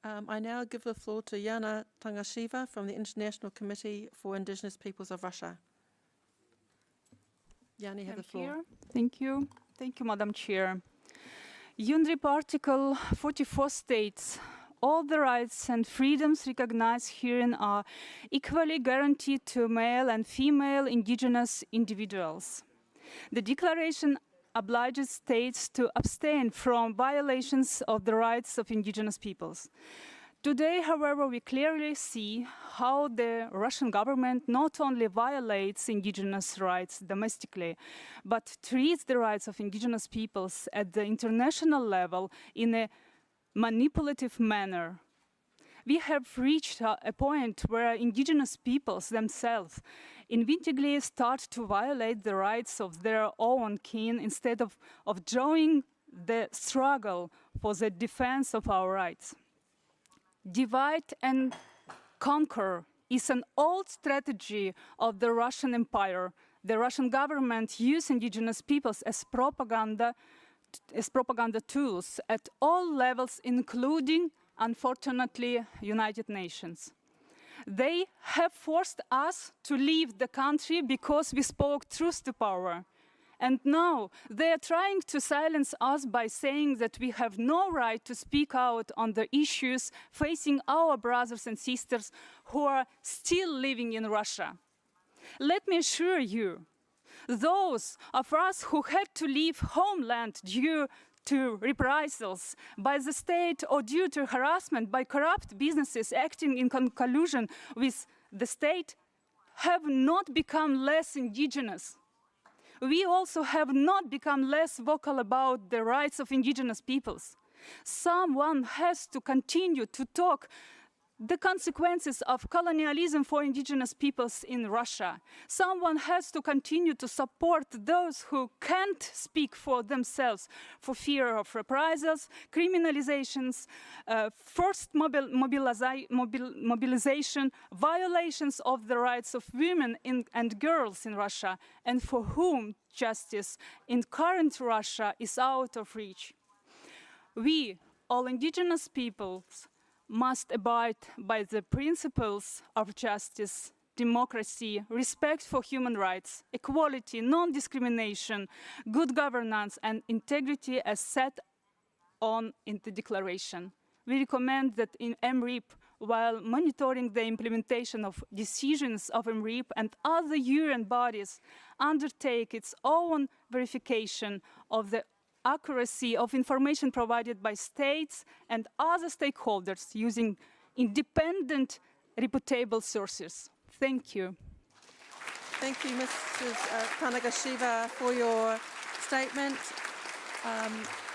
I now give the floor to Yana Tannagasheva from the International Committee for Indigenous Peoples of Russia. Yana, you have the floor. Thank you. Thank you, Madam Chair. UNDRIP Article 44 states, all the rights and freedoms recognized herein are equally guaranteed to male and female indigenous individuals. The declaration obliges states to abstain from violations of the rights of indigenous peoples. Today, however, we clearly see how the Russian government not only violates indigenous rights domestically, but treats the rights of indigenous peoples at the international level in a manipulative manner. We have reached a point where indigenous peoples themselves invincibly start to violate the rights of their own kin instead of joining the struggle for the defense of our rights. Divide and conquer is an old strategy of the Russian Empire. The Russian government used indigenous peoples as propaganda tools at all levels, including, unfortunately, United Nations. They have forced us to leave the country because we spoke truth to power. And now they are trying to silence us by saying that we have no right to speak out on the issues facing our brothers and sisters who are still living in Russia. Let me assure you, those of us who had to leave homeland due to reprisals by the state or due to harassment by corrupt businesses acting in collusion with the state have not become less indigenous. We also have not become less vocal about the rights of indigenous peoples. Someone has to continue to talk the consequences of colonialism for indigenous peoples in Russia. Someone has to continue to support those who can't speak for themselves for fear of reprisals, criminalizations, forced mobilization, violations of the rights of women and girls in Russia, and for whom justice in current Russia is out of reach. We, all indigenous peoples, must abide by the principles of justice, democracy, respect for human rights, equality, non-discrimination, good governance, and integrity as set on in the declaration. We recommend that in EMRIP, while monitoring the implementation of decisions of EMRIP and other UN bodies, undertake its own verification of the accuracy of information provided by states and other stakeholders using independent, reputable sources. Thank you. Thank you, Mrs. Tannagasheva, for your statement.